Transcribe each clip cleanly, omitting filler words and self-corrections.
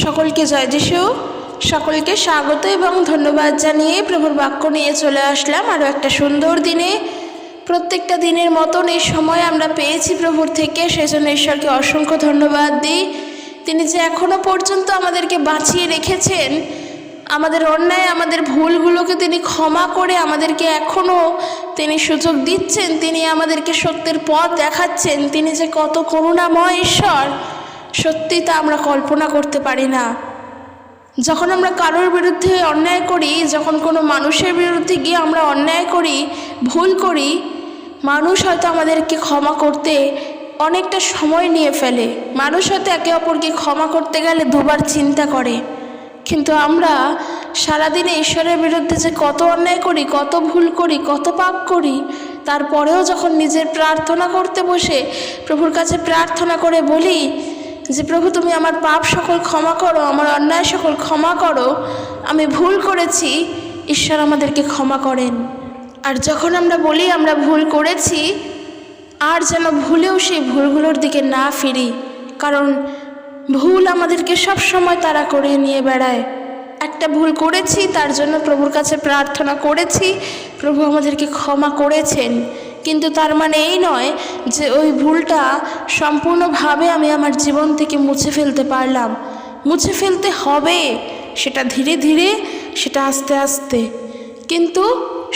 সকলকে জয় যিশু। সকলকে স্বাগত এবং ধন্যবাদ জানিয়ে প্রভুর বাক্য নিয়ে চলে আসলাম আরও একটা সুন্দর দিনে। প্রত্যেকটা দিনের মতন এই সময় আমরা পেয়েছি প্রভুর থেকে, সেজন্য ঈশ্বরকে অসংখ্য ধন্যবাদ দিই। তিনি যে এখনও পর্যন্ত আমাদেরকে বাঁচিয়ে রেখেছেন, আমাদের অন্যায় আমাদের ভুলগুলোকে তিনি ক্ষমা করে আমাদেরকে এখনও তিনি সুযোগ দিচ্ছেন, তিনি আমাদেরকে সত্যের পথ দেখাচ্ছেন। তিনি যে কত করুণাময় ঈশ্বর, সত্যি তা আমরা কল্পনা করতে পারি না। যখন আমরা কারোর বিরুদ্ধে অন্যায় করি, যখন কোনো মানুষের বিরুদ্ধে গিয়ে আমরা অন্যায় করি, ভুল করি, মানুষ হয়তো আমাদেরকে ক্ষমা করতে অনেকটা সময় নিয়ে ফেলে। মানুষ হয়তো একে অপরকে ক্ষমা করতে গেলে দুবার চিন্তা করে। কিন্তু আমরা সারাদিনে ঈশ্বরের বিরুদ্ধে যে কত অন্যায় করি, কত ভুল করি, কত পাপ করি, তারপরেও যখন নিজের প্রার্থনা করতে বসে প্রভুর কাছে প্রার্থনা করে বলি যে প্রভু তুমি আমার পাপ সকল ক্ষমা করো, আমার অন্যায় সকল ক্ষমা করো, আমি ভুল করেছি, ঈশ্বর আমাদেরকে ক্ষমা করেন। আর যখন আমরা বলি আমরা ভুল করেছি, আর যেন ভুলেও সেই ভুলগুলোর দিকে না ফিরি, কারণ ভুল আমাদেরকে সব সময় তাড়া করে নিয়ে বেড়ায়। একটা ভুল করেছি, তার জন্য প্রভুর কাছে প্রার্থনা করেছি, প্রভু আমাদেরকে ক্ষমা করেছেন, কিন্তু তার মানে এই নয় যে ওই ভুলটা সম্পূর্ণভাবে আমি আমার জীবন থেকে মুছে ফেলতে পারলাম। মুছে ফেলতে হবে, সেটা ধীরে ধীরে, সেটা আস্তে আস্তে, কিন্তু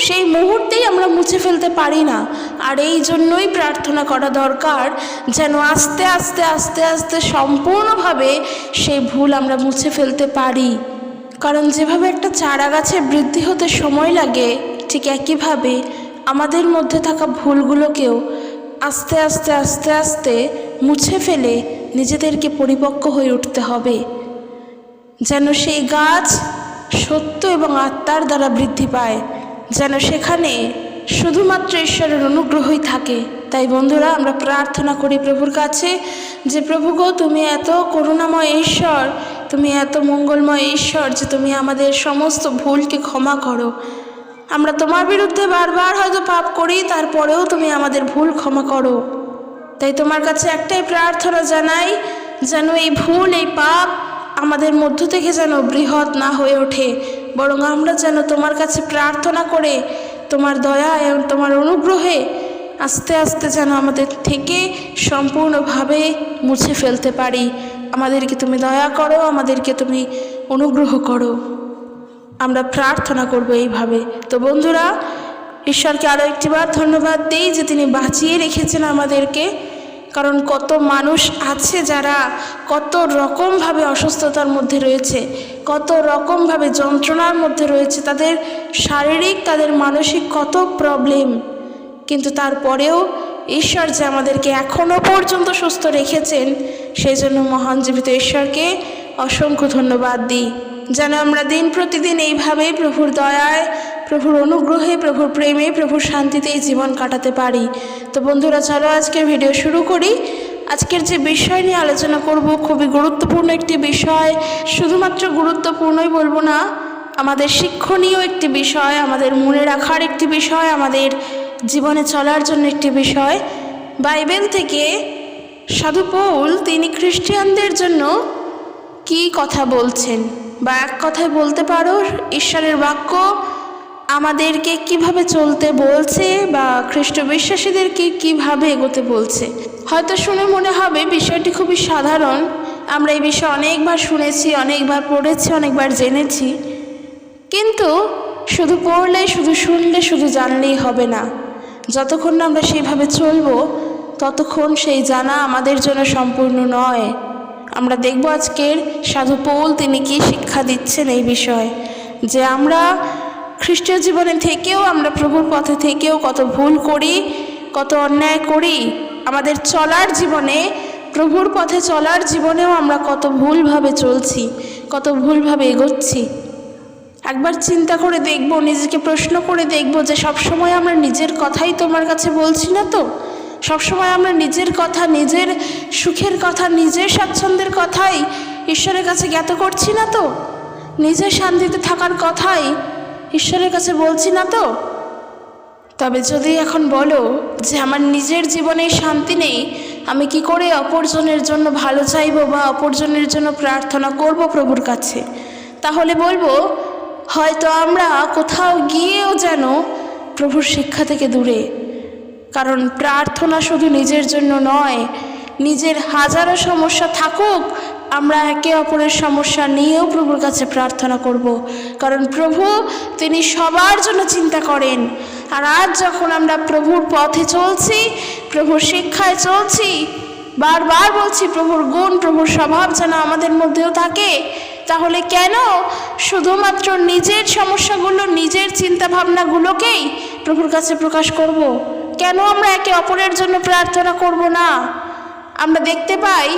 সেই মুহূর্তেই আমরা মুছে ফেলতে পারি না। আর এই জন্যই প্রার্থনা করা দরকার, যেন আস্তে আস্তে আস্তে আস্তে সম্পূর্ণভাবে সেই ভুল আমরা মুছে ফেলতে পারি। কারণ যেভাবে একটা চারা গাছের বৃদ্ধি হতে সময় লাগে, ঠিক একইভাবে আমাদের মধ্যে থাকা ভুলগুলোকেও আস্তে আস্তে আস্তে আস্তে মুছে ফেলে নিজেদেরকে পরিপক্ক হয়ে উঠতে হবে, যেন সেই গাছ সত্য এবং আত্মার দ্বারা বৃদ্ধি পায়, যেন সেখানে শুধুমাত্র ঈশ্বরের অনুগ্রহই থাকে। তাই বন্ধুরা, আমরা প্রার্থনা করি প্রভুর কাছে যে প্রভু গো, তুমি এত করুণাময় ঈশ্বর, তুমি এত মঙ্গলময় ঈশ্বর যে তুমি আমাদের সমস্ত ভুলকে ক্ষমা করো। আমরা তোমার বিরুদ্ধে বারবার হয়তো পাপ করি, তারপরেও তুমি আমাদের ভুল ক্ষমা করো। তাই তোমার কাছে একটাই প্রার্থনা জানাই, যেন এই ভুল, এই পাপ আমাদের মধ্য থেকে যেন বৃহৎ না হয়ে ওঠে, বরং আমরা যেন তোমার কাছে প্রার্থনা করে তোমার দয়া এবং তোমার অনুগ্রহে আস্তে আস্তে যেন আমাদের থেকে সম্পূর্ণভাবে মুছে ফেলতে পারি। আমাদেরকে তুমি দয়া করো, আমাদেরকে তুমি অনুগ্রহ করো। আমরা প্রার্থনা করব এইভাবে। তো বন্ধুরা, ঈশ্বরকে আরও একটিবার ধন্যবাদ দিই যে তিনি বাঁচিয়ে রেখেছেন আমাদেরকে। কারণ কত মানুষ আছে যারা কত রকমভাবে অসুস্থতার মধ্যে রয়েছে, কত রকমভাবে যন্ত্রণার মধ্যে রয়েছে, তাদের শারীরিক, তাদের মানসিক কত প্রবলেম, কিন্তু তারপরেও ঈশ্বর যে আমাদেরকে এখনও পর্যন্ত সুস্থ রেখেছেন, সেই জন্য মহান জীবিত ঈশ্বরকে অসংখ্য ধন্যবাদ দিই। যেন আমরা দিন প্রতিদিন এইভাবেই প্রভুর দয়ায়, প্রভুর অনুগ্রহে, প্রভুর প্রেমে, প্রভুর শান্তিতেই জীবন কাটাতে পারি। তো বন্ধুরা, চলো আজকের ভিডিও শুরু করি। আজকের যে বিষয় নিয়ে আলোচনা করব খুবই গুরুত্বপূর্ণ একটি বিষয়। শুধুমাত্র গুরুত্বপূর্ণই বলবো না, আমাদের শিক্ষণীয় একটি বিষয়, আমাদের মনে রাখার একটি বিষয়, আমাদের জীবনে চলার জন্য একটি বিষয়। বাইবেল থেকে সাধু পৌল তিনি খ্রিস্টানদের জন্য কি কথা বলছেন, বা এক কথায় বলতে পারো ঈশ্বরের বাক্য আমাদেরকে কিভাবে চলতে বলছে, বা খ্রিস্ট বিশ্বাসীদেরকে কিভাবে এগোতে বলছে। হয়তো শুনে মনে হবে বিষয়টি খুবই সাধারণ, আমরা এই বিষয়ে অনেকবার শুনেছি, অনেকবার পড়েছি, অনেকবার জেনেছি, কিন্তু শুধু পড়লে, শুধু শুনলে, শুধু জানলেই হবে না। যতক্ষণ না আমরা সেইভাবে চলবো, ততক্ষণ সেই জানা আমাদের জন্য সম্পূর্ণ নয়। আমরা দেখব আজকের সাধু পৌল তিনি কি শিক্ষা দিচ্ছেন এই বিষয়ে, যে আমরা খ্রিস্টীয় জীবনে থেকেও, আমরা প্রভুর পথে থেকেও কত ভুল করি, কত অন্যায় করি। আমাদের চলার জীবনে, প্রভুর পথে চলার জীবনেও আমরা কত ভুলভাবে চলছি, কত ভুলভাবে এগোচ্ছি। একবার চিন্তা করে দেখব, নিজেকে প্রশ্ন করে দেখব যে সবসময় আমরা নিজের কথাই তোমার কাছে বলছি না তো? সবসময় আমরা নিজের কথা, নিজের সুখের কথা, নিজের স্বাচ্ছন্দ্যের কথাই ঈশ্বরের কাছে জ্ঞাত করছি না তো? নিজের শান্তিতে থাকার কথাই ঈশ্বরের কাছে বলছি না তো? তবে যদি এখন বলো যে আমার নিজের জীবনে শান্তি নেই, আমি কি করে অপরজনের জন্য ভালো চাইবো বা অপরজনের জন্য প্রার্থনা করব প্রভুর কাছে? তাহলে বলবো হয়তো আমরা কোথাও গিয়েও যেন প্রভুর শিক্ষা থেকে দূরে। কারণ প্রার্থনা শুধু নিজের জন্য নয়, নিজের হাজারো সমস্যা থাকুক, আমরা একে অপরের সমস্যা নিয়েও প্রভুর কাছে প্রার্থনা করব। কারণ প্রভু তিনি সবার জন্য চিন্তা করেন। আর আজ যখন আমরা প্রভুর পথে চলছি, প্রভুর শিক্ষায় চলছি, বারবার বলছি প্রভুর গুণ, প্রভুর স্বভাব যেন আমাদের মধ্যেও থাকে, তাহলে কেন শুধুমাত্র নিজের সমস্যাগুলো, নিজের চিন্তা ভাবনাগুলোকেই প্রভুর কাছে প্রকাশ করব? কেন আমরা একে অপরের জন্য প্রার্থনা করব না? আমরা দেখতে পাই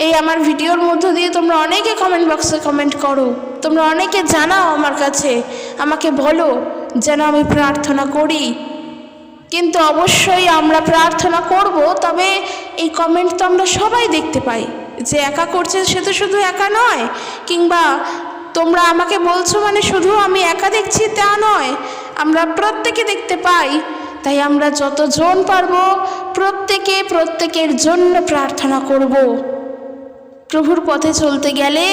এই আমার ভিডিওর মধ্য দিয়ে তোমরা অনেকে কমেন্ট বক্সে কমেন্ট করো, তোমরা অনেকে জানাও আমার কাছে, আমাকে বলো যেন আমি প্রার্থনা করি। কিন্তু অবশ্যই আমরা প্রার্থনা করব, তবে এই কমেন্ট তো আমরা সবাই দেখতে পাই। যে একা করছে সে তো শুধু একা নয়, কিংবা তোমরা আমাকে বলছো মানে শুধু আমি একা দেখছি তা নয়, আমরা প্রত্যেকে দেখতে পাই। তাই আমরা যতজন পারবো প্রত্যেকের জন্য প্রার্থনা করব। প্রভুর পথে চলতে গেলে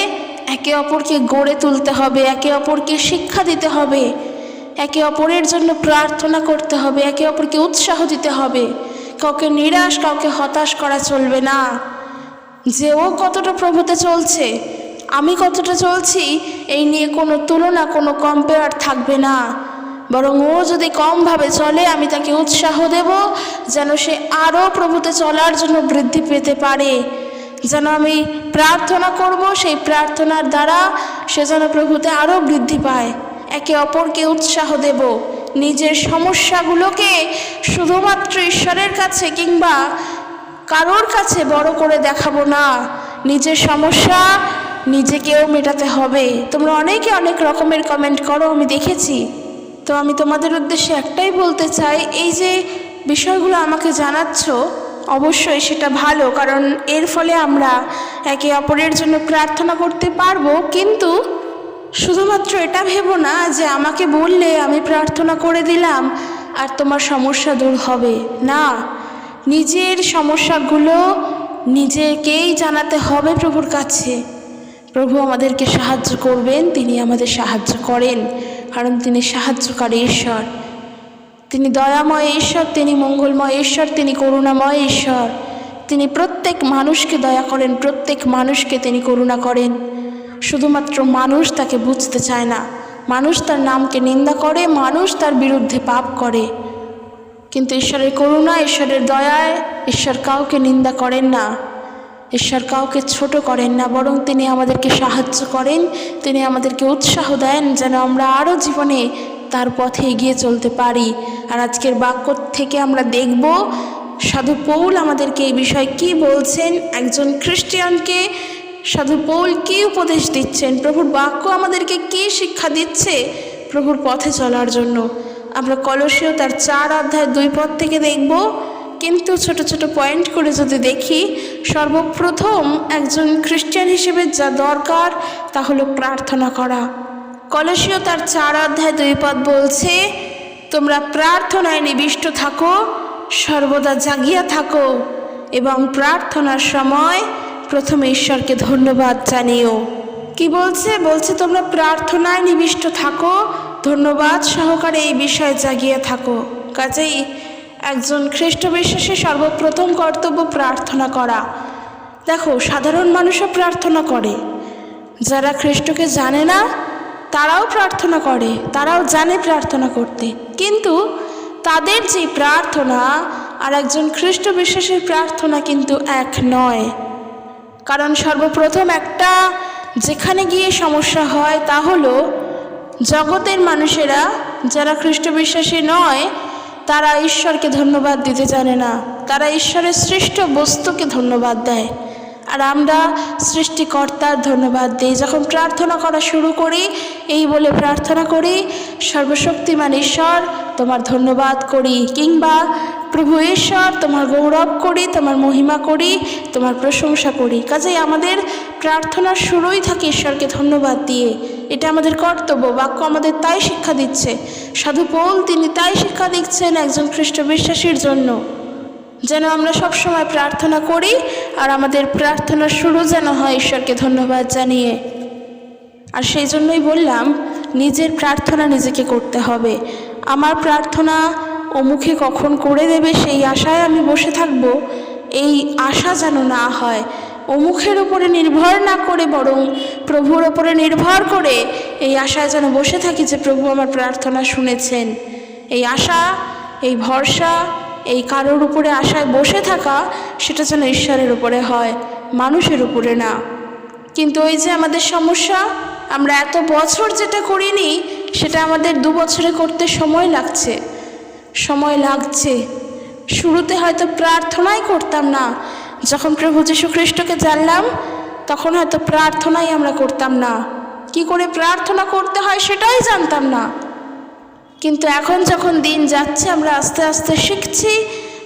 একে অপরকে গড়ে তুলতে হবে, একে অপরকে শিক্ষা দিতে হবে, একে অপরের জন্য প্রার্থনা করতে হবে, একে অপরকে উৎসাহ দিতে হবে। কাউকে নিরাশ, কাউকে হতাশ করা চলবে না। যে ও কতটা প্রভুতে চলছে, আমি কতটা চলছি, এই নিয়ে কোনো তুলনা, কোনো কম্পেয়ার থাকবে না। বরং ও যদি কমভাবে চলে, আমি তাকে উৎসাহ দেব যেন সে আরও প্রভুতে চলার জন্য বৃদ্ধি পেতে পারে। যেন আমি প্রার্থনা করব, সেই প্রার্থনার দ্বারা সে যেন প্রভুতে আরও বৃদ্ধি পায়। একে অপরকে উৎসাহ দেব। নিজের সমস্যাগুলোকে শুধুমাত্র ঈশ্বরের কাছে কিংবা কারোর কাছে বড় করে দেখাবো না। নিজের সমস্যা নিজেকেও মেটাতে হবে। তোমরা অনেকে অনেক রকমের কমেন্ট করো, আমি দেখেছি। তো আমি তোমাদের উদ্দেশ্যে একটাই বলতে চাই, এই যে বিষয়গুলো আমাকে জানাচ্ছ, অবশ্যই সেটা ভালো, কারণ এর ফলে আমরা একে অপরের জন্য প্রার্থনা করতে পারবো। কিন্তু শুধুমাত্র এটা ভেবো না যে আমাকে বললে আমি প্রার্থনা করে দিলাম আর তোমার সমস্যা দূর হবে না। নিজের সমস্যাগুলো নিজেকেই জানাতে হবে প্রভুর কাছে। প্রভু আমাদেরকে সাহায্য করবেন, তিনি আমাদের সাহায্য করেন, কারণ তিনি সাহায্যকারী ঈশ্বর, তিনি দয়াময় ঈশ্বর, তিনি মঙ্গলময় ঈশ্বর, তিনি করুণাময় ঈশ্বর। তিনি প্রত্যেক মানুষকে দয়া করেন, প্রত্যেক মানুষকে তিনি করুণা করেন। শুধুমাত্র মানুষ তাকে বুঝতে চায় না, মানুষ তার নামকে নিন্দা করে, মানুষ তার বিরুদ্ধে পাপ করে। কিন্তু ঈশ্বরের করুণা, ঈশ্বরের দয়ায় ঈশ্বর কাউকে নিন্দা করেন না, ঈশ্বর কাউকে ছোট করেন না, বরং তিনি আমাদেরকে সাহায্য করেন, তিনি আমাদেরকে উৎসাহ দেন যেন আমরা আরও জীবনে তার পথে এগিয়ে চলতে পারি। আর আজকের বাক্য থেকে আমরা দেখব সাধু পৌল আমাদেরকে এই বিষয়ে কি বলছেন, একজন খ্রিস্টানকে সাধু পৌল কি উপদেশ দিচ্ছেন, প্রভুর বাক্য আমাদেরকে কি শিক্ষা দিচ্ছে প্রভুর পথে চলার জন্য। আমরা কলসীয় তার 4 অধ্যায় 2 পদ থেকে দেখব। কিন্তু ছোট ছোট পয়েন্ট করে যদি দেখি, সর্বপ্রথম একজন খ্রিস্টান হিসেবে যা দরকার তা হলো প্রার্থনা করা। কলসীয় তার 4 অধ্যায় 2 পদ বলছে, তোমরা প্রার্থনায় নিবিষ্ট থাকো, সর্বদা জাগিয়া থাকো এবং প্রার্থনার সময় প্রথমে ঈশ্বরকে ধন্যবাদ জানিও। কি বলছে? বলছে তোমরা প্রার্থনায় নিবিষ্ট থাকো, ধন্যবাদ সহকারে এই বিষয়ে জাগিয়ে থাকো। কাজেই একজন খ্রিস্ট বিশ্বাসী সর্বপ্রথম কর্তব্য প্রার্থনা করা। দেখো, সাধারণ মানুষও প্রার্থনা করে, যারা খ্রিস্টকে জানে না তারাও প্রার্থনা করে, তারাও জানে প্রার্থনা করতে, কিন্তু তাদের যে প্রার্থনা আর একজন খ্রিস্ট বিশ্বাসীর প্রার্থনা কিন্তু এক নয়। কারণ সর্বপ্রথম একটা যেখানে গিয়ে সমস্যা হয় তা হলো জগতের মানুষেরা যারা খ্রিস্ট বিশ্বাসী নয় তারা ঈশ্বরকে ধন্যবাদ দিতে জানে না, তারা ঈশ্বরের সৃষ্ট বস্তুকে ধন্যবাদ দেয়। আর আমরা সৃষ্টিকর্তার ধন্যবাদ দিই। যখন প্রার্থনা করা শুরু করি এই বলে প্রার্থনা করি, সর্বশক্তিমান ঈশ্বর তোমার ধন্যবাদ করি, কিংবা প্রভু ঈশ্বর তোমার গৌরব করি, তোমার মহিমা করি, তোমার প্রশংসা করি। কাজেই আমাদের প্রার্থনার শুরুই থাকে ঈশ্বরকে ধন্যবাদ দিয়ে। এটা আমাদের কর্তব্য। বাক্য আমাদের তাই শিক্ষা দিচ্ছে। সাধু পৌল তিনি তাই শিক্ষা দিচ্ছেন একজন খ্রিস্ট বিশ্বাসীর জন্য, যেন আমরা সবসময় প্রার্থনা করি, আর আমাদের প্রার্থনার শুরু যেন হয় ঈশ্বরকে ধন্যবাদ জানিয়ে। আর সেই জন্যই বললাম, নিজের প্রার্থনা নিজেকে করতে হবে। আমার প্রার্থনা অমুখে কখন করে দেবে সেই আশায় আমি বসে থাকব, এই আশা যেন না হয়। অমুখের উপরে নির্ভর না করে বরং প্রভুর ওপরে নির্ভর করে এই আশায় যেন বসে থাকি যে প্রভু আমার প্রার্থনা শুনেছেন। এই আশা, এই ভরসা, এই কারোর উপরে আশায় বসে থাকা, সেটা যেন ঈশ্বরের উপরে হয়, মানুষের উপরে না। কিন্তু ওই যে আমাদের সমস্যা, আমরা এত বছর যেটা করিনি সেটা আমাদের 2 বছরে করতে সময় লাগছে। শুরুতে হয়তো প্রার্থনাই করতাম না, যখন প্রভু যীশু খ্রিস্টকে জানলাম তখন হয়তো প্রার্থনাই আমরা করতাম না, কি করে প্রার্থনা করতে হয় সেটাই জানতাম না। কিন্তু এখন যখন দিন যাচ্ছে আমরা আস্তে আস্তে শিখছি,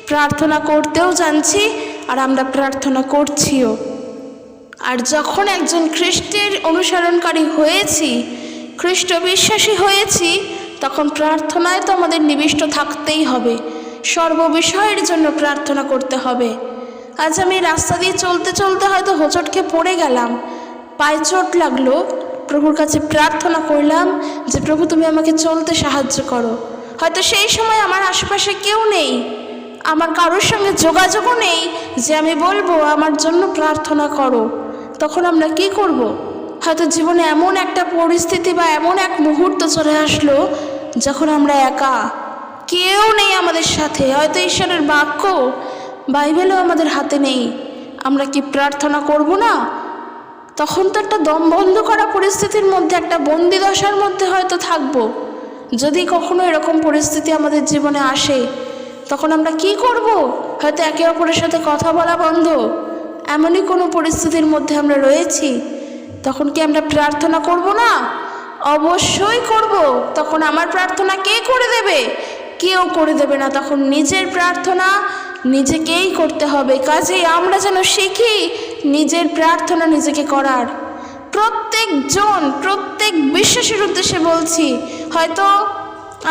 প্রার্থনা করতেও জানছি, আর আমরা প্রার্থনা করছিও। আর যখন একজন খ্রিস্টের অনুসরণকারী হয়েছি, খ্রিস্ট বিশ্বাসী হয়েছি, তখন প্রার্থনায় তো আমাদের নিবিষ্ট থাকতেই হবে, সর্ববিষয়ের জন্য প্রার্থনা করতে হবে। আজ আমি রাস্তা দিয়ে চলতে চলতে হয়তো হোঁচট খেয়ে পড়ে গেলাম, পায়ে চোট লাগলো, প্রভুর কাছে প্রার্থনা করলাম যে প্রভু তুমি আমাকে চলতে সাহায্য করো। হয়তো সেই সময় আমার আশেপাশে কেউ নেই, আমার কারোর সঙ্গে যোগাযোগও নেই যে আমি বলবো আমার জন্য প্রার্থনা করো। তখন আমরা কি করব? হয়তো জীবনে এমন একটা পরিস্থিতি বা এমন এক মুহূর্ত চলে আসলো যখন আমরা একা, কেউ নেই আমাদের সাথে, হয়তো ঈশ্বরের বাক্য বাইবেলও আমাদের হাতে নেই। আমরা কি প্রার্থনা করব না? তখন তো একটা দম বন্ধ করা পরিস্থিতির মধ্যে, একটা বন্দি দশার মধ্যে হয়তো থাকবো। যদি কখনো এরকম পরিস্থিতি আমাদের জীবনে আসে, তখন আমরা কি করব? হয়তো একে অপরের সাথে কথা বলা বন্ধ, এমনই কোনো পরিস্থিতির মধ্যে আমরা রয়েছি। তখন কি আমরা প্রার্থনা করব না? অবশ্যই করব। তখন আমার প্রার্থনা কে করে দেবে? কেউ করে দেবে না। তখন নিজের প্রার্থনা নিজেকেই করতে হবে। কাজেই আমরা যেন শিখি নিজের প্রার্থনা নিজেকে করার। প্রত্যেক বিশ্বাসের উদ্দেশ্যে বলছি, হয়তো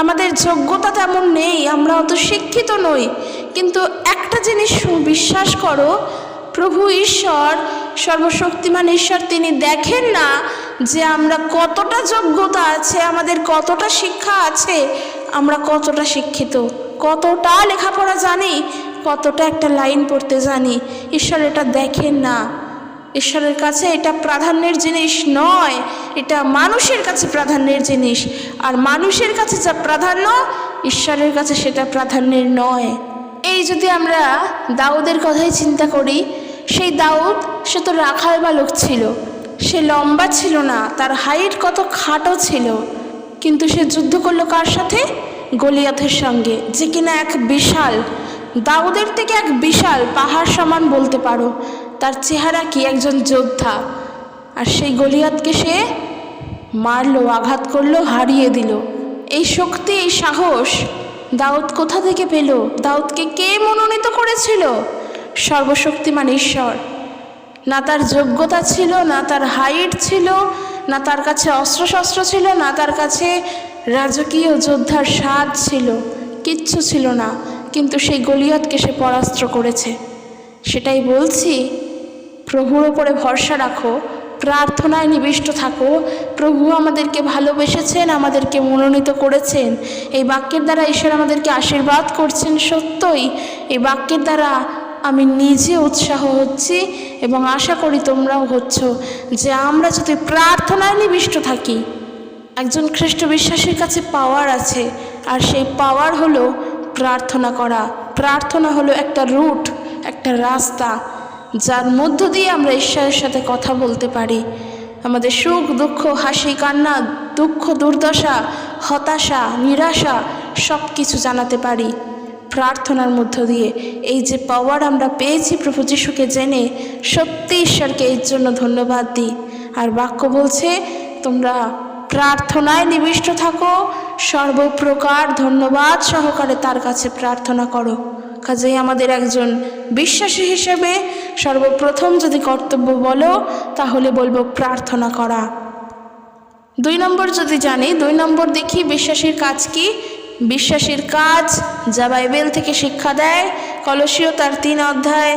আমাদের যোগ্যতা তেমন নেই, আমরা অত শিক্ষিত নই, কিন্তু একটা জিনিস বিশ্বাস করো, প্রভু ঈশ্বর, সর্বশক্তিমান ঈশ্বর, তিনি দেখেন না যে আমরা কতটা যোগ্যতা আছে, আমাদের কতটা শিক্ষা আছে, আমরা কতটা শিক্ষিত, কতটা লেখাপড়া জানি, কতটা একটা লাইন পড়তে জানি। ঈশ্বর এটা দেখেন না। ঈশ্বরের কাছে এটা প্রাধান্যের জিনিস নয়, এটা মানুষের কাছে প্রাধান্যের জিনিস। আর মানুষের কাছে যা প্রাধান্য, ঈশ্বরের কাছে সেটা প্রাধান্যের নয়। এই যদি আমরা দাউদের কথাই চিন্তা করি, সেই দাউদ, সে তো রাখাল বালক ছিল, সে লম্বা ছিল না, তার হাইট কত খাটো ছিল, কিন্তু সে যুদ্ধ করলো কার সাথে? গলিয়াথের সঙ্গে, যে কিনা এক বিশাল, দাউদের থেকে এক বিশাল, পাহাড় সমান বলতে পারো। তার চেহারা কি, একজন যোদ্ধা। আর সেই গলিয়াথকে সে মারলো, আঘাত করলো, হারিয়ে দিল। এই শক্তি, এই সাহস দাউদ কোথা থেকে পেল? দাউদকে কে মনোনীত করেছিল? সর্বশক্তিমান ঈশ্বর। না তার যোগ্যতা ছিল, না তার হাইট ছিল, না তার কাছে অস্ত্রশস্ত্র ছিল, না তার কাছে রাজকীয় যোদ্ধার স্বাদ ছিল, কিচ্ছু ছিল না, কিন্তু সেই গলিয়াথকে সে পরাস্ত করেছে। সেটাই বলছি, প্রভুর ওপরে ভরসা রাখো, প্রার্থনায় নিবিষ্ট থাকো। প্রভু আমাদেরকে ভালোবেসেছেন, আমাদেরকে মনোনীত করেছেন। এই বাক্যের দ্বারা ঈশ্বর আমাদেরকে আশীর্বাদ করছেন। সত্যই এই বাক্যের দ্বারা আমি নিজে উৎসাহ হচ্ছি এবং আশা করি তোমরাও হচ্ছ, যে আমরা যদি প্রার্থনায় নিবিষ্ট থাকি, একজন খ্রিস্ট বিশ্বাসীর কাছে পাওয়ার আছে, আর সেই পাওয়ার হলো প্রার্থনা করা। প্রার্থনা হলো একটা রুট, একটা রাস্তা, যার মধ্য দিয়ে আমরা ঈশ্বরের সাথে কথা বলতে পারি। আমাদের সুখ দুঃখ, হাসি কান্না, দুঃখ দুর্দশা, হতাশা, নিরাশা সব কিছু জানাতে পারি প্রার্থনার মধ্য দিয়ে। এই যে পাওয়ার আমরা পেয়েছি প্রভু যিশুকে জেনে, সত্যি ঈশ্বরকে এর জন্য ধন্যবাদ দিই। আর বাক্য বলছে, তোমরা প্রার্থনায় নিবিষ্ট থাকো, সর্বপ্রকার ধন্যবাদ সহকারে তার কাছে প্রার্থনা করো। কাজেই আমাদের একজন বিশ্বাসী হিসেবে সর্বপ্রথম যদি কর্তব্য বলো, তাহলে বলবো প্রার্থনা করা। 2 নম্বর যদি জানি, 2 নম্বর দেখি বিশ্বাসীর কাজ কি? বিশ্বাসীর কাজ যা বাইবেল থেকে শিক্ষা দেয়, কলসীয় তার 3 অধ্যায়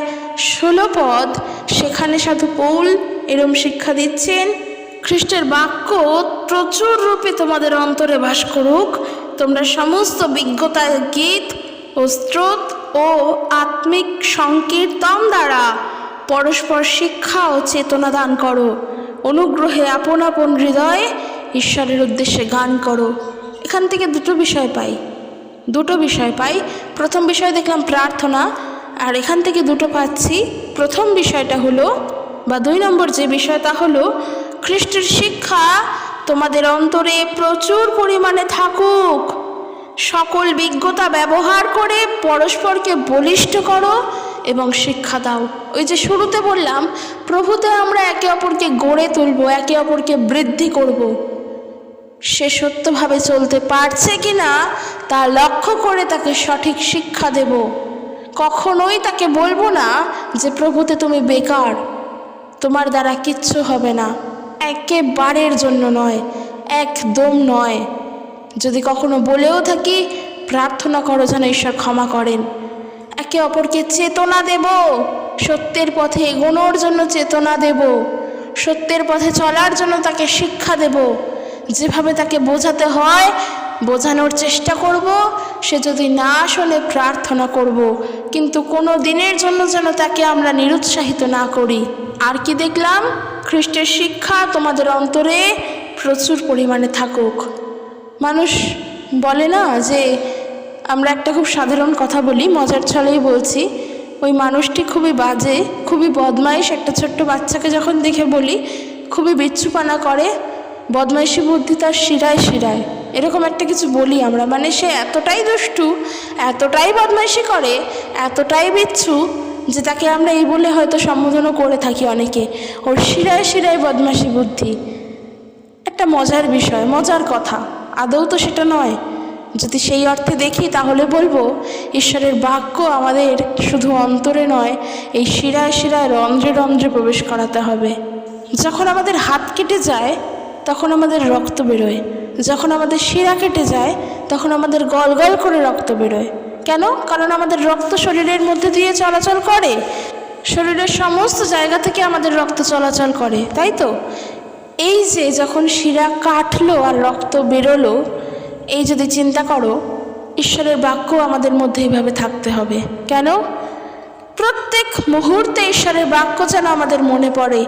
16 পদ, সেখানে সাধু পৌল এরম শিক্ষা দিচ্ছেন, খ্রিস্টের বাক্য প্রচুর রূপে তোমাদের অন্তরে বাস করুক, তোমরা সমস্ত বিজ্ঞতার গীত ও স্রোত ও আত্মিক সংকীর্তন দ্বারা পরস্পর শিক্ষা ও চেতনা দান করো, অনুগ্রহে আপন আপন হৃদয়ে ঈশ্বরের উদ্দেশ্যে গান করো। এখান থেকে দুটো বিষয় পাই। প্রথম বিষয় দেখলাম প্রার্থনা, আর এখান থেকে দুটো পাচ্ছি। প্রথম বিষয়টা হলো, বা 2 নম্বর যে বিষয়টা হলো, খ্রিস্টের শিক্ষা তোমাদের অন্তরে প্রচুর পরিমাণে থাকুক। সকল বিজ্ঞতা ব্যবহার করে পরস্পরকে বলিষ্ঠ করো এবং শিক্ষা দাও। ওই যে শুরুতে বললাম, প্রভুতে আমরা একে অপরকে গড়ে তুলব, একে অপরকে বৃদ্ধি করব। সে সত্যভাবে চলতে পারছে কিনা তা লক্ষ্য করে তাকে সঠিক শিক্ষা দেব। কখনোই তাকে বলবো না যে প্রভুতে তুমি বেকার, তোমার দ্বারা কিচ্ছু হবে না। একেবারের জন্য নয়, একদম নয়। যদি কখনো বলেও থাকি, প্রার্থনা করো যেন ঈশ্বর ক্ষমা করেন। একে অপরকে চেতনা দেব, সত্যের পথে এগোনোর জন্য চেতনা দেব, সত্যের পথে চলার জন্য তাকে শিক্ষা দেব। যেভাবে তাকে বোঝাতে হয় বোঝানোর চেষ্টা করব। সে যদি না শোনে প্রার্থনা করব, কিন্তু কোনো দিনের জন্য যেন তাকে আমরা নিরুৎসাহিত না করি। আর কি দেখলাম? খ্রিস্টের শিক্ষা তোমাদের অন্তরে প্রচুর পরিমাণে থাকুক। মানুষ বলে না যে, আমরা একটা খুব সাধারণ কথা বলি, মজার ছলেই বলছি, ওই মানুষটি খুবই বাজে, খুবই বদমাইশ। একটা ছোট্ট বাচ্চাকে যখন দেখে বলি খুবই বিচ্ছুপানা করে, বদমাইশি বুদ্ধি তার শিরায় শিরায়, এরকম একটা কিছু বলি আমরা। মানে সে এতটাই দুষ্টু, এতটাই বদমাইশি করে, এতটাই বিচ্ছু যে তাকে আমরা এই বলে হয়তো সম্বোধনও করে থাকি অনেকে, ওর শিরায় শিরায় বদমাইশি বুদ্ধি। একটা মজার বিষয়, মজার কথা, আদৌ তো সেটা নয়। যদি সেই অর্থে দেখি তাহলে বলবো, ঈশ্বরের বাক্য আমাদের শুধু অন্তরে নয়, এই শিরায় শিরায় রন্ধ্রে রন্ধ্রে প্রবেশ করাতে হবে। যখন আমাদের হাত কেটে যায় তখন আমাদের রক্ত বেরোয়, যখন আমাদের শিরা কেটে যায় তখন আমাদের গল গল করে রক্ত বেরোয়। কেন? কারণ আমাদের রক্ত শরীরের মধ্যে দিয়ে চলাচল করে, শরীরের সমস্ত জায়গা থেকে আমাদের রক্ত চলাচল করে, তাই তো? এই যে যখন শিরা কাটলো আর রক্ত বেরোলো, এই যদি চিন্তা করো, ঈশ্বরের বাক্য আমাদের মধ্যে এইভাবে থাকতে হবে। কেন? প্রত্যেক মুহূর্তে ঈশ্বরের বাক্য যেন আমাদের মনে পড়ে,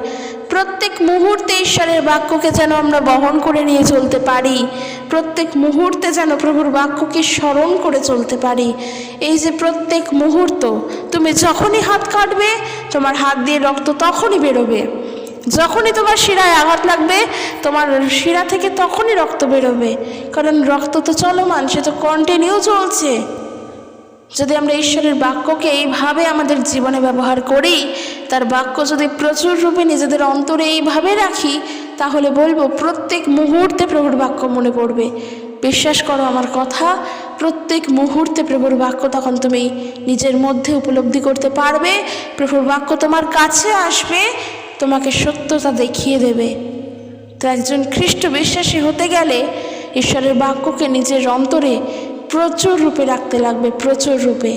প্রত্যেক মুহূর্তে ঈশ্বরের বাক্যকে যেন আমরা বহন করে নিয়ে চলতে পারি, প্রত্যেক মুহূর্তে যেন প্রভুর বাক্যকে স্মরণ করে চলতে পারি। এই যে প্রত্যেক মুহূর্ত, তুমি যখনই হাত কাটবে তোমার হাত দিয়ে রক্ত তখনই বেরোবে, যখনই তোমার শিরায় আঘাত লাগবে তোমার শিরা থেকে তখনই রক্ত বেরোবে, কারণ রক্ত তো চলমান, সে তো কন্টিনিউ চলছে। যদি আমরা ঈশ্বরের বাক্যকে এইভাবে আমাদের জীবনে ব্যবহার করি, তার বাক্য যদি প্রচুর রূপে নিজেদের অন্তরে এইভাবে রাখি, তাহলে বলবো প্রত্যেক মুহূর্তে প্রভুর বাক্য মনে পড়বে। বিশ্বাস করো আমার কথা, প্রত্যেক মুহূর্তে প্রভুর বাক্য তখন তুমি নিজের মধ্যে উপলব্ধি করতে পারবে। প্রভুর বাক্য তোমার কাছে আসবে, তোমাকে সত্যতা দেখিয়ে দেবে। তো একজন খ্রিস্ট বিশ্বাসী হতে গেলে ঈশ্বরের বাক্যকে নিজের অন্তরে প্রচুর রূপে রাখতে লাগবে, প্রচুর রূপে।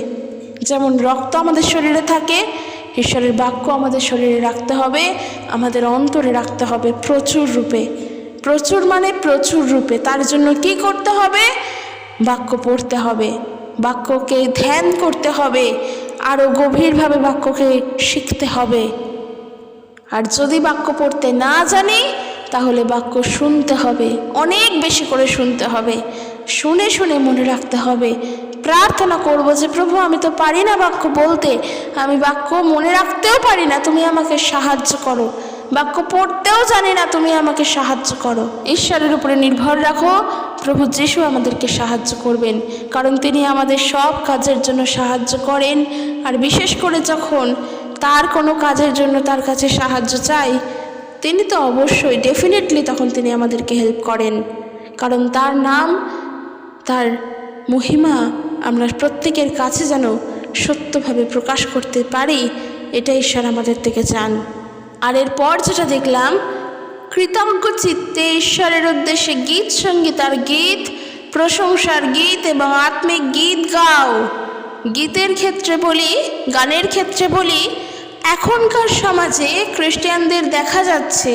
যেমন রক্ত আমাদের শরীরে থাকে, ঈশ্বরের বাক্য আমাদের শরীরে রাখতে হবে, আমাদের অন্তরে রাখতে হবে প্রচুর রূপে। প্রচুর মানে প্রচুর রূপে। তার জন্য কি করতে হবে? বাক্য পড়তে হবে, বাক্যকে ধ্যান করতে হবে, আরও গভীরভাবে বাক্যকে শিখতে হবে। আর যদি বাক্য পড়তে না জানি তাহলে বাক্য শুনতে হবে, অনেক বেশি করে শুনতে হবে, শুনে শুনে মনে রাখতে হবে। প্রার্থনা করব যে প্রভু আমি তো পারি না বাক্য বলতে, আমি বাক্য মনে রাখতেও পারি না, তুমি আমাকে সাহায্য করো। বাক্য পড়তেও জানি না, তুমি আমাকে সাহায্য করো। ঈশ্বরের উপরে নির্ভর রাখো, প্রভু যিশু আমাদেরকে সাহায্য করবেন, কারণ তিনি আমাদের সব কাজের জন্য সাহায্য করেন। আর বিশেষ করে যখন তার কোনো কাজের জন্য তার কাছে সাহায্য চাই, তিনি তো অবশ্যই ডেফিনেটলি তখন তিনি আমাদেরকে হেল্প করেন, কারণ তার নাম, তার মহিমা আমরা প্রত্যেকের কাছে যেন সত্যভাবে প্রকাশ করতে পারি, এটা ঈশ্বর আমাদের থেকে চান। আর এরপর যেটা দেখলাম, কৃতজ্ঞ চিত্তে ঈশ্বরের উদ্দেশ্যে গীত সঙ্গীত আর গীত প্রশংসার গীত এবং আত্মিক গীত গাও। গীতের ক্ষেত্রে বলি, গানের ক্ষেত্রে বলি, এখনকার সমাজে খ্রিস্টানদের দেখা যাচ্ছে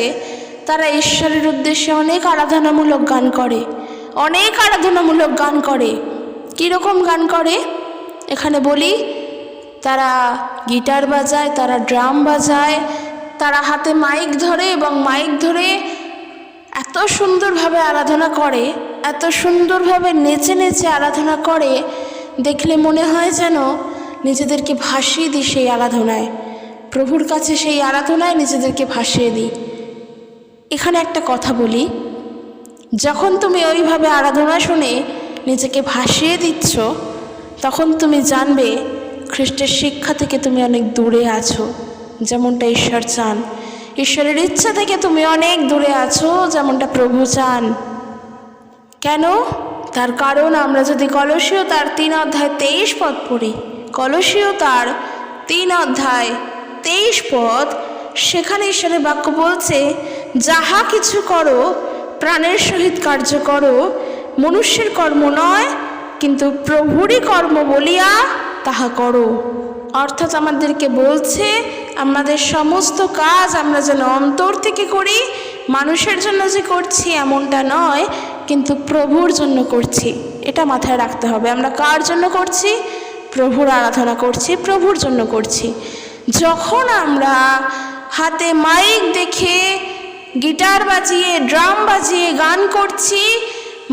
তারা ঈশ্বরের উদ্দেশ্যে অনেক আরাধনামূলক গান করে, অনেক আরাধনামূলক গান করে। কীরকম গান করে এখানে বলি, তারা গিটার বাজায়, তারা ড্রাম বাজায়, তারা হাতে মাইক ধরে এবং মাইক ধরে এত সুন্দরভাবে আরাধনা করে, এত সুন্দরভাবে নেচে নেচে আরাধনা করে, দেখলে মনে হয় যেন নিজেদেরকে ভাসিয়ে দিই সেই আরাধনায়, প্রভুর কাছে সেই আরাধনায় নিজেদেরকে ভাসিয়ে দিই। এখানে একটা কথা বলি, যখন তুমি ওইভাবে আরাধনা শুনে নিজেকে ভাসিয়ে দিচ্ছ, তখন তুমি জানবে খ্রিস্টের শিক্ষা থেকে তুমি অনেক দূরে আছো, যেমনটা ঈশ্বর চান। ঈশ্বরের ইচ্ছা থেকে তুমি অনেক দূরে আছো, যেমনটা প্রভু চান। কেন? তার কারণ আমরা যদি কলসীয় তার 3:23 পড়ি, কলসীয় তার 3:23, সেখানে ঈশ্বরের বাক্য বলছে, যাহা কিছু করো প্রাণের সহিত কার্য করো, মনুষ্যের কর্ম নয় কিন্তু প্রভুরই কর্ম বলিয়া তাহা করো। অর্থাৎ আমাদেরকে বলছে আমাদের সমস্ত কাজ আমরা যেন অন্তর থেকে করি, মানুষের জন্য যে করছি এমনটা নয়, কিন্তু প্রভুর জন্য করছি। এটা মাথায় রাখতে হবে। আমরা কার জন্য করছি? প্রভুর আরাধনা করছি, প্রভুর জন্য করছি। যখন আমরা হাতে মাইক দেখে, গিটার বাজিয়ে, ড্রাম বাজিয়ে গান করছি,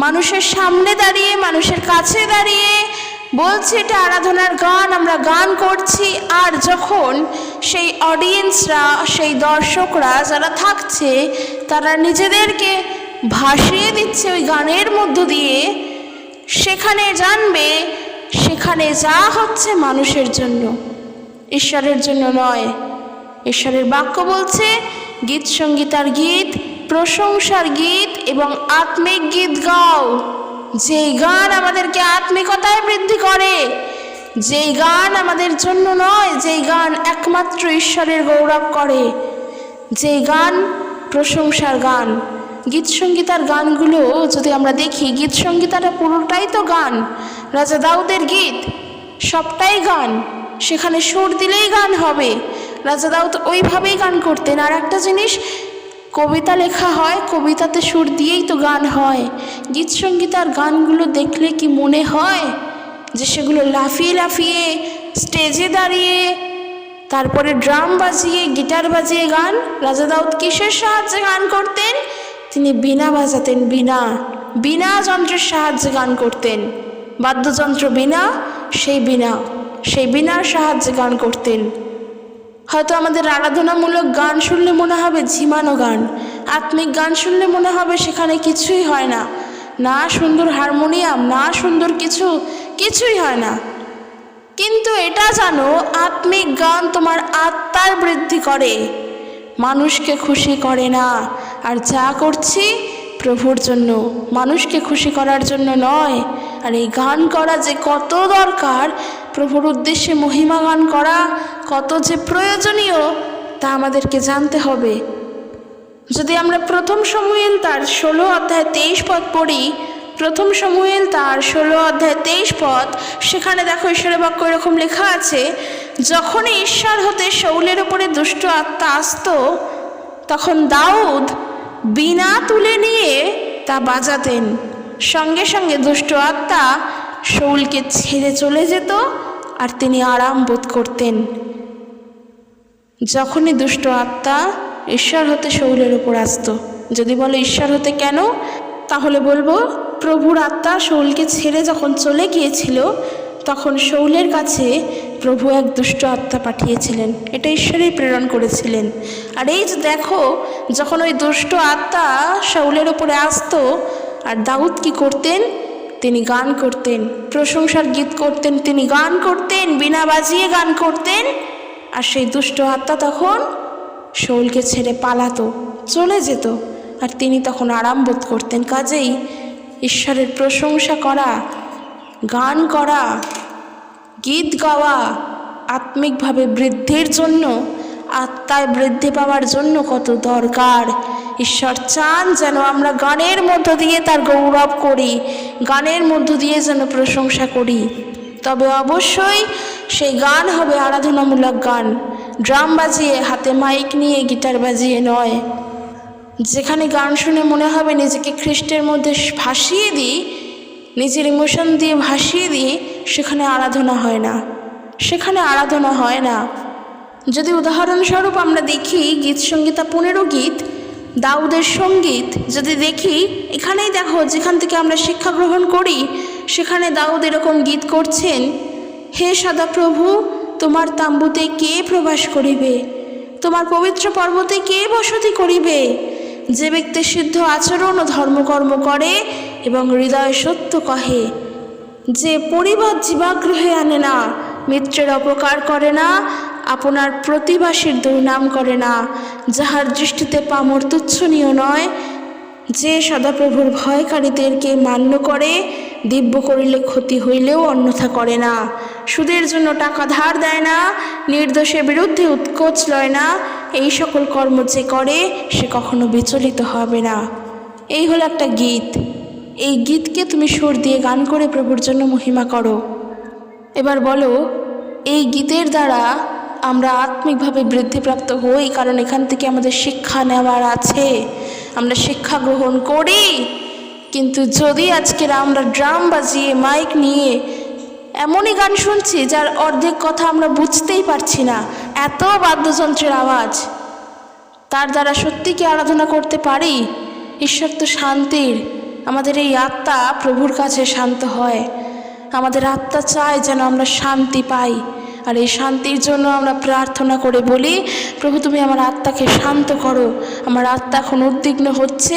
মানুষের সামনে দাঁড়িয়ে, মানুষের কাছে দাঁড়িয়ে বলছি এটা আরাধনার গান, আমরা গান করছি, আর যখন সেই অডিয়েন্সরা, সেই দর্শকরা যারা থাকছে, তারা নিজেদেরকে ভাসিয়ে দিচ্ছে ওই গানের মধ্য দিয়ে, সেখানে জানবে সেখানে যা হচ্ছে মানুষের জন্য, ঈশ্বরের জন্য নয়। ঈশ্বরের বাক্য বলছে গীত সঙ্গীতার গীত, প্রশংসার গীত এবং আত্মিক গীত গাও। যেই গান আমাদেরকে আত্মিকতায় বৃদ্ধি করে, যেই গান আমাদের জন্য নয়, যেই গান একমাত্র ঈশ্বরের গৌরব করে, যেই গান প্রশংসার গান। গীত সঙ্গীতার গানগুলো যদি আমরা দেখি, গীত সঙ্গীতাটা পুরোটাই তো গান। রাজা দাউদের গীত সবটাই গান, সেখানে সুর দিলেই গান হবে। রাজা দাউদ ওইভাবেই গান করতেন। আর একটা জিনিস, কবিতা লেখা হয়, কবিতাতে সুর দিয়েই তো গান হয়। গীত সঙ্গীতার গানগুলো দেখলে কি মনে হয় যে সেগুলো লাফিয়ে লাফিয়ে স্টেজে দাঁড়িয়ে, তারপরে ড্রাম বাজিয়ে, গিটার বাজিয়ে গান? রাজা দাউদ কিসের সাহায্যে গান করতেন? তিনি বীণা বাজাতেন, বীণা, বীণা যন্ত্রের সাহায্যে গান করতেন। বাদ্যযন্ত্র বীণা, সেই বীণা, সেই বীণার সাহায্যে গান করতেন। হয়তো আমাদের আরাধনামূলক গান শুনলে মনে হবে ঝিমানো গান, আত্মিক গান শুনলে মনে হবে সেখানে কিছুই হয় না, না সুন্দর হারমোনিয়াম, না সুন্দর কিছুই হয় না। কিন্তু এটা জানো, আত্মিক গান তোমার আত্মার বৃদ্ধি করে, মানুষকে খুশি করে না। আর যা করছি প্রভুর জন্য, মানুষকে খুশি করার জন্য নয়। আর এই গান করা যে কত দরকার, প্রভুর উদ্দেশ্যে মহিমা গান করা কত যে প্রয়োজনীয়, তা আমাদেরকে জানতে হবে। যদি আমরা প্রথম শমূয়েল তার 16:23 পড়ি, প্রথম শমূয়েল তার 16:23, সেখানে দেখো ঈশ্বরের বাক্য এরকম লেখা আছে, যখনই ঈশ্বর হতে শাউলের উপরে দুষ্ট আত্মা আসতো, তখন দাউদ বীণা তুলে নিয়ে তা বাজাতেন। সঙ্গে সঙ্গে দুষ্ট আত্মা শাউলকে ছেড়ে চলে যেত আর তিনি আরাম বোধ করতেন। যখনই দুষ্ট আত্মা ঈশ্বর হতে শাউলের উপর আসতো, যদি বলে ঈশ্বর হতে কেন, তাহলে বলবো প্রভুর আত্মা শাউলকে ছেড়ে যখন চলে গিয়েছিল, তখন শাউলের কাছে প্রভু এক দুষ্ট আত্মা পাঠিয়েছিলেন, এটা ঈশ্বরই প্রেরণ করেছিলেন। আর এই যে দেখো, যখন ওই দুষ্ট আত্মা শাউলের উপরে আসতো, আর দাউদ কি করতেন? তিনি গান করতেন, প্রশংসার গীত করতেন, তিনি গান করতেন, বীণা বাজিয়ে গান করতেন। আর সেই দুষ্ট আত্মা তখন শাউলকে ছেড়ে পালাতো, চলে যেত, আর তিনি তখন আরাম বোধ করতেন। কাজেই ঈশ্বরের প্রশংসা করা, গান করা, গীত গাওয়া আত্মিকভাবে বৃদ্ধির জন্য, আত্মায় বৃদ্ধি পাওয়ার জন্য কত দরকার, ঈশ্বর চান যেন আমরা গানের মধ্য দিয়ে তার গৌরব করি, গানের মধ্য দিয়ে যেন প্রশংসা করি। তবে অবশ্যই সেই গান হবে আরাধনামূলক গান, ড্রাম বাজিয়ে, হাতে মাইক নিয়ে, গিটার বাজিয়ে নয়। যেখানে গান শুনে মনে হবে নিজেকে খ্রিস্টের মধ্যে ভাসিয়ে দিই, নিজের ইমোশন দিয়ে ভাসিয়ে দিই, সেখানে আরাধনা হয় না, সেখানে আরাধনা হয় না। যদি উদাহরণস্বরূপ আমরা দেখি গীত সংগীতা 15 গীত, দাউদের সঙ্গীত যদি দেখি, এখানেই দেখো যেখান থেকে আমরা শিক্ষা গ্রহণ করি, সেখানে দাউদ এরকম গীত করছেন, হে সদাপ্রভু, তোমার তাম্বুতে কে প্রবাস করিবে, তোমার পবিত্র পর্বতে কে বসতি করিবে? যে ব্যক্তি সিদ্ধ আচরণ ও ধর্মকর্ম করে এবং হৃদয় সত্য কহে, যে পরিবাদ জীবাগ্রহে আনে না, মিত্রের অপকার করে না, আপনার প্রতিবাসীর দুর্নাম করে না, যাহার দৃষ্টিতে পামর তুচ্ছনীয় নয়, যে সদাপ্রভুর ভয়কারীদেরকে মান্য করে, দিব্য করিলে ক্ষতি হইলেও অন্যথা করে না, সুদের জন্য টাকা ধার দেয় না, নির্দোষের বিরুদ্ধে উৎকোচ লয় না, এই সকল কর্ম যে করে সে কখনো বিচলিত হবে না। এই হলো একটা গীত। এই গীতকে তুমি সুর দিয়ে গান করে প্রভুর জন্য মহিমা করো। এবার বলো, এই গীতের দ্বারা আমরা আত্মিকভাবে বৃদ্ধিপ্রাপ্ত হই, কারণ এখান থেকে আমাদের শিক্ষা নেওয়ার আছে, আমরা শিক্ষা গ্রহণ করি। কিন্তু যদি আজকের আমরা ড্রাম বাজিয়ে মাইক নিয়ে এমনই গান শুনছি যার অর্ধেক কথা আমরা বুঝতেই পারছি না, এত বাদ্যযন্ত্রের আওয়াজ, তার দ্বারা সত্যি কি আরাধনা করতে পারি? ঈশ্বর তো শান্তির, আমাদের এই আত্মা প্রভুর কাছে শান্ত হয়, আমাদের আত্মা চায় যেন আমরা শান্তি পাই। আর এই শান্তির জন্য আমরা প্রার্থনা করে বলি, প্রভু তুমি আমার আত্মাকে শান্ত করো, আমার আত্মা এখন উদ্বিগ্ন হচ্ছে,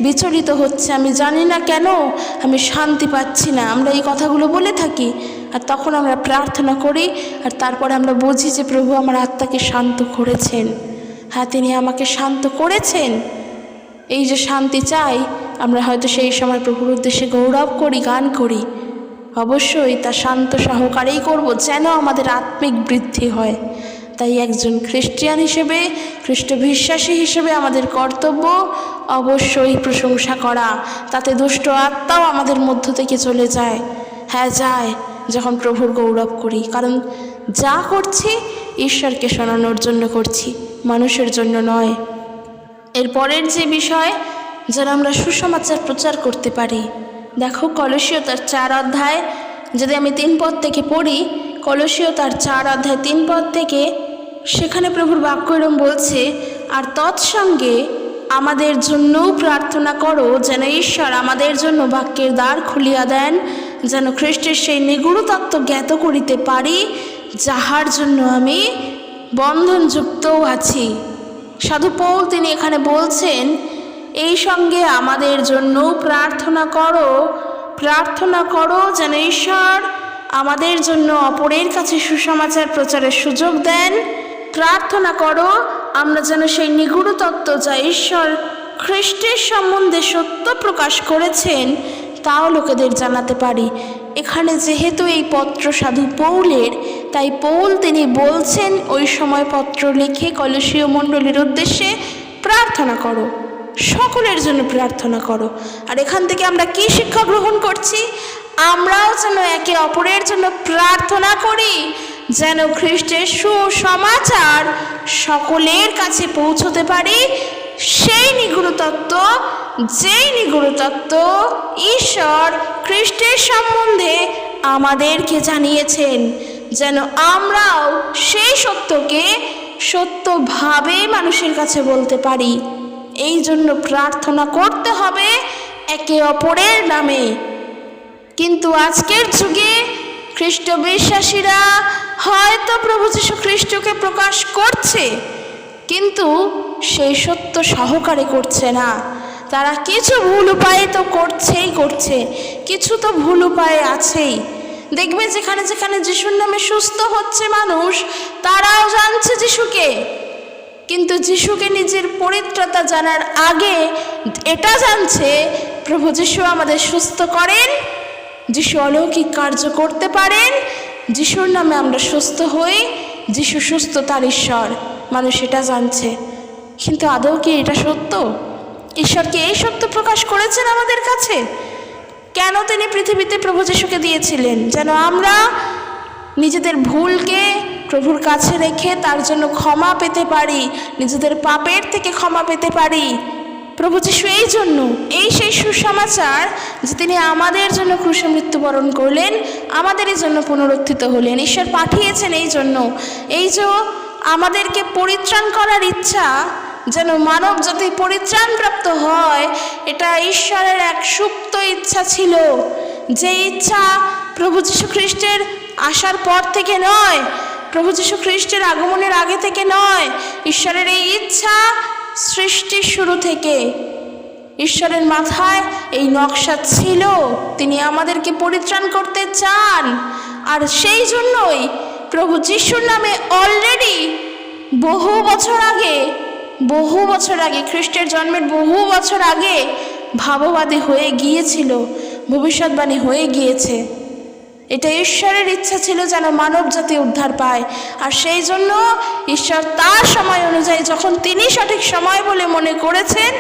বিচলিত হচ্ছে, আমি জানি না কেন আমি শান্তি পাচ্ছি না। আমরা এই কথাগুলো বলে থাকি, আর তখন আমরা প্রার্থনা করি, আর তারপরে আমরা বুঝি যে প্রভু আমার আত্মাকে শান্ত করেছেন। হ্যাঁ, তিনি আমাকে শান্ত করেছেন। এই যে শান্তি চাই, আমরা হয়তো সেই সময় প্রভুর উদ্দেশ্যে গৌরব করি, গান করি, অবশ্যই তা শান্ত সহকারেই করব, যেন আমাদের আত্মিক বৃদ্ধি হয়। তাই একজন খ্রিস্টান হিসেবে, খ্রিস্ট বিশ্বাসী হিসেবে আমাদের কর্তব্য অবশ্যই প্রশংসা করা, তাতে দুষ্ট আত্মাও আমাদের মধ্য থেকে চলে যায়। হ্যাঁ, যায় যখন প্রভুর গৌরব করি, কারণ যা করছি ঈশ্বরকে শোনানোর জন্য করছি, মানুষের জন্য নয়। এরপরের যে বিষয়, যেন আমরা সুসমাচার প্রচার করতে পারি। দেখো কলসীয় তার 4 অধ্যায়, যদি আমি 3 পদ থেকে পড়ি, কলসীয় তার 4 অধ্যায় 3 পদ থেকে, সেখানে প্রভুর বাক্য এরম বলছে, আর তৎসঙ্গে আমাদের জন্যও প্রার্থনা করো যেন ঈশ্বর আমাদের জন্য বাক্যের দ্বার খুলিয়া দেন, যেন খ্রিস্টের সেই নিগূঢ় তত্ত্ব জ্ঞাত করিতে পারি, যাহার জন্য আমি বন্ধনযুক্তও আছি। সাধু পৌল তিনি এখানে বলছেন, এই সঙ্গে আমাদের জন্য প্রার্থনা করো যেন ঈশ্বর আমাদের জন্য অপরের কাছে সুসমাচার প্রচারের সুযোগ দেন। প্রার্থনা করো আমরা যেন সেই নিগূঢ় তত্ত্ব যা ঈশ্বর খ্রিস্টের সম্বন্ধে সত্য প্রকাশ করেছেন তাও লোকেদের জানাতে পারি। এখানে যেহেতু এই পত্র সাধু পৌলের, তাই পৌল তিনি বলছেন ওই সময় পত্র লিখে কলসীয় মণ্ডলীর উদ্দেশ্যে প্রার্থনা করো, সকলের জন্য প্রার্থনা করো। আর এখান থেকে আমরা কি শিক্ষা গ্রহণ করছি? আমরাও যেন একে অপরের জন্য প্রার্থনা করি, যেন খ্রিস্টের সুসমাচার সকলের কাছে পৌঁছতে পারি। সেই নিগূঢ় তত্ত্ব, যেই নিগূঢ় তত্ত্ব ঈশ্বর খ্রিস্টের সম্বন্ধে আমাদেরকে জানিয়েছেন, যেন আমরাও সেই সত্যকে সত্যভাবে মানুষের কাছে বলতে পারি। এই জন্য প্রার্থনা করতে হবে একে অপরের নামে। কিন্তু আজকের যুগে খ্রিস্ট বিশ্বাসীরা হয়তো প্রভু যীশু খ্রিস্টকে প্রকাশ করছে, কিন্তু সেই সত্য সহকারে করছে না। তারা কিছু ভুল উপায়ে তো করছে, কিছু তো ভুল উপায়ে আছেই। দেখবে যেখানে যেখানে যিশুর নামে সুস্থ হচ্ছে মানুষ, তারাও জানছে যিশুকে, কিন্তু যিশুকে নিজের পরিত্রাতা জানার আগে এটা জানছে প্রভু যীশু আমাদের সুস্থ করেন, যিশু অলৌকিক কার্য করতে পারেন, যিশুর নামে আমরা সুস্থ হই, যিশু সুস্থতার ঈশ্বর। মানুষ এটা জানছে, কিন্তু আদৌ কি এটা সত্য? ঈশ্বরকে এই সত্য প্রকাশ করেছেন আমাদের কাছে। কেন তিনি পৃথিবীতে প্রভু যিশুকে দিয়েছিলেন? যেন আমরা নিজেদের ভুলকে প্রভুর কাছে রেখে তার জন্য ক্ষমা পেতে পারি, নিজেদের পাপের থেকে ক্ষমা পেতে পারি। প্রভু যিশু এই জন্য, এই সেই সুসমাচার যে তিনি আমাদের জন্য ক্রুশে মৃত্যুবরণ করলেন, আমাদেরই জন্য পুনরুত্থিত হলেন। ঈশ্বর পাঠিয়েছেন এই জন্য, এই যে আমাদেরকে পরিত্রাণ করার ইচ্ছা, যেন মানব জাতি পরিত্রাণ প্রাপ্ত হয়, এটা ঈশ্বরের এক সুপ্ত ইচ্ছা ছিল। যে ইচ্ছা প্রভু যীশু খ্রিস্টের আসার পর থেকে নয়, প্রভু যীশু খ্রিস্টের আগমনের আগে থেকে নয়, ঈশ্বরের এই ইচ্ছা সৃষ্টির শুরু থেকে। ঈশ্বরের মাথায় এই নকশা ছিল, তিনি আমাদেরকে পরিত্রাণ করতে চান। আর সেই জন্যই প্রভু যিশুর নামে অলরেডি বহু বছর আগে খ্রিস্টের জন্মের বহু বছর আগে ভাববাদী হয়ে গিয়েছিল, ভবিষ্যৎবাণী হয়ে গিয়েছে। এটা ঈশ্বরের ইচ্ছা ছিল যেন মানব জাতি উদ্ধার পায়। আর সেই জন্য ঈশ্বর তার সময় অনুযায়ী, যখন তিনি সঠিক সময় বলে মনে করেছেন,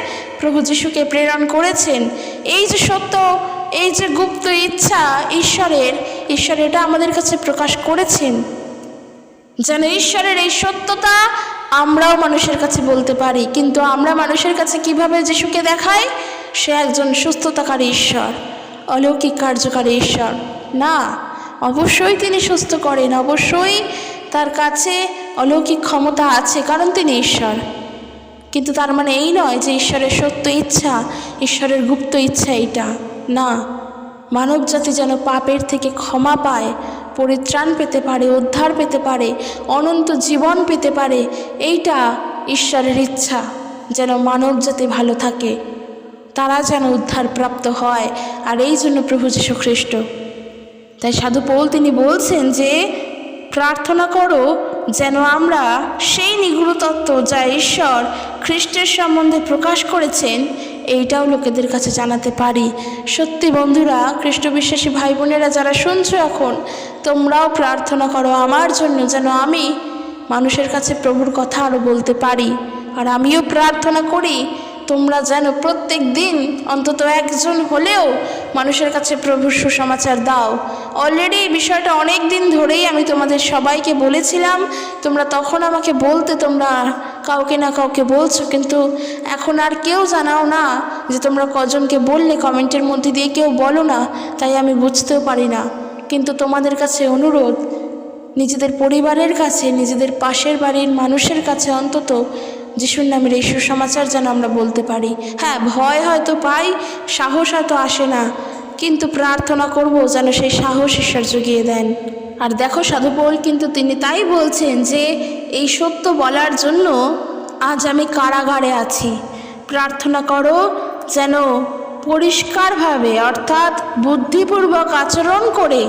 প্রভু যিশুকে প্রেরণ করেছেন। এই যে সত্য, এই যে গুপ্ত ইচ্ছা ঈশ্বর এটা আমাদের কাছে প্রকাশ করেছেন, যেন ঈশ্বরের এই সত্যতা আমরাও মানুষের কাছে বলতে পারি। কিন্তু আমরা মানুষের কাছে কিভাবে যিশুকে দেখাই? সে একজন সুস্থতাকারী ঈশ্বর, অলৌকিক কার্যকারী ঈশ্বর না। অবশ্যই তিনি সুস্থ করেন, অবশ্যই তার কাছে অলৌকিক ক্ষমতা আছে, কারণ তিনি ঈশ্বর। কিন্তু তার মানে এই নয় যে ঈশ্বরের সত্য ইচ্ছা, ঈশ্বরের গুপ্ত ইচ্ছা এইটা না। মানব জাতি যেন পাপের থেকে ক্ষমা পায়, পরিত্রাণ পেতে পারে, উদ্ধার পেতে পারে, অনন্ত জীবন পেতে পারে, এইটা ঈশ্বরের ইচ্ছা। যেন মানব জাতি ভালো থাকে, তারা যেন উদ্ধার প্রাপ্ত হয়। আর এই জন্য প্রভু যীশু খ্রিস্ট, তাই সাধু পৌল তিনি বলছেন যে প্রার্থনা করো যেন আমরা সেই নিগূঢ় তত্ত্ব যা ঈশ্বর খ্রিস্টের সম্বন্ধে প্রকাশ করেছেন, এইটাও লোকেদের কাছে জানাতে পারি। সত্যি বন্ধুরা, খ্রিস্ট বিশ্বাসী ভাই বোনেরা যারা শুনছো এখন, তোমরাও প্রার্থনা করো আমার জন্য, যেন আমি মানুষের কাছে প্রভুর কথা আরও বলতে পারি। আর আমিও প্রার্থনা করি তোমরা যেন প্রত্যেক দিন অন্তত একজন হলেও মানুষের কাছে প্রভুর সুসমাচার দাও। অলরেডি এই বিষয়টা অনেক দিন ধরেই আমি তোমাদের সবাইকে বলেছিলাম, তোমরা তখন আমাকে বলতে তোমরা কাউকে না কাউকে বলছো, কিন্তু এখন আর কেউ জানাও না যে তোমরা কজনকে বললে, কমেন্টের মধ্যে দিয়ে কেউ বলো না, তাই আমি বুঝতেও পারি না। কিন্তু তোমাদের কাছে অনুরোধ, নিজেদের পরিবারের কাছে, নিজেদের পাশের বাড়ির মানুষের কাছে অন্তত যিশুর নামের এই সুসমাচার যেন আমরা বলতে পারি। হ্যাঁ, ভয় হয়তো পাই, সাহস হয়তো আসে না, কিন্তু প্রার্থনা করব যেন সেই সাহস ঈশ্বর জুগিয়ে দেন। আর দেখো সাধু পৌল কিন্তু তিনি তাই বলছেন যে এই সত্য বলার জন্য আজ আমি কারাগারে আছি। প্রার্থনা করো যেন পরিষ্কারভাবে, অর্থাৎ বুদ্ধিপূর্বক আচরণ করে,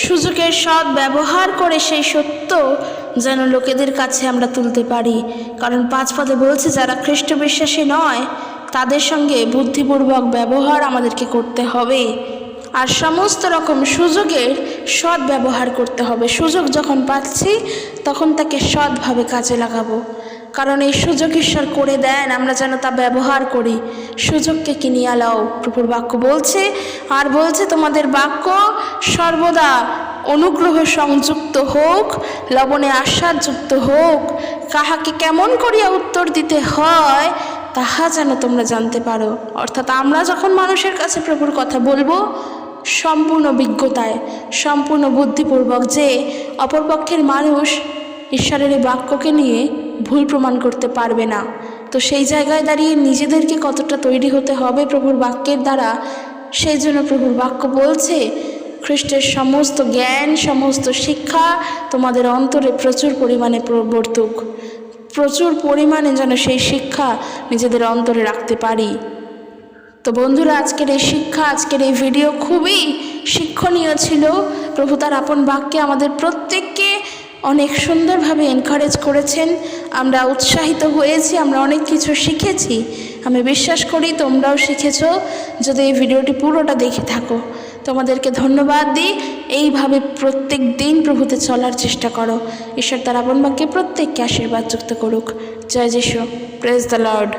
সুযোগের সৎ ব্যবহার করে সেই সত্য যেন লোকেদের কাছে আমরা তুলতে পারি। কারণ 5 পদে বলছে যারা খ্রিস্ট বিশ্বাসী নয় তাদের সঙ্গে বুদ্ধিপূর্বক ব্যবহার আমাদেরকে করতে হবে। আর সমস্ত রকম সুযোগের সৎ ব্যবহার করতে হবে। সুযোগ যখন পাচ্ছি তখন তাকে সৎভাবে কাজে লাগাবো, কারণ এই সুযোগ ঈশ্বর করে দেন, আমরা যেন তা ব্যবহার করি। সুযোগকে কিনিয়া লও, প্রভুর বাক্য বলছে। আর বলছে তোমাদের বাক্য সর্বদা অনুগ্রহ সংযুক্ত হোক, লবণে আস্বাদযুক্ত হোক, কাহাকে কেমন করিয়া উত্তর দিতে হয় তাহা যেন তোমরা জানতে পারো। অর্থাৎ আমরা যখন মানুষের কাছে প্রভুর কথা বলবো সম্পূর্ণ বিজ্ঞতায়, সম্পূর্ণ বুদ্ধিপূর্বক, যে অপরপক্ষের মানুষ ঈশ্বরের এই বাক্যকে নিয়ে ভুল প্রমাণ করতে পারবে না। তো সেই জায়গায় দাঁড়িয়ে নিজেদেরকে কতটা তৈরি হতে হবে প্রভুর বাক্যের দ্বারা, সেই জন্য প্রভুর বাক্য বলছে খ্রিস্টের সমস্ত জ্ঞান, সমস্ত শিক্ষা তোমাদের অন্তরে প্রচুর পরিমাণে প্রবর্তুক, প্রচুর পরিমাণে যেন সেই শিক্ষা নিজেদের অন্তরে রাখতে পারি। তো বন্ধুরা, আজকের এই শিক্ষা, আজকের এই ভিডিও খুবই শিক্ষণীয় ছিল। প্রভু তার আপন বাক্যে আমাদের প্রত্যেককে অনেক সুন্দরভাবে এনকারেজ করেছেন, আমরা উৎসাহিত হয়েছি, আমরা অনেক কিছু শিখেছি। আমি বিশ্বাস করি তোমরাও শিখেছ যদি এই ভিডিওটি পুরোটা দেখে থাকো। তোমাদেরকে ধন্যবাদ দিই। এইভাবে প্রত্যেক দিন প্রভুতে চলার চেষ্টা করো। ঈশ্বর তার আপন বাক্যে প্রত্যেককে আশীর্বাদ যুক্ত করুক। জয় যিশু। Praise the Lord.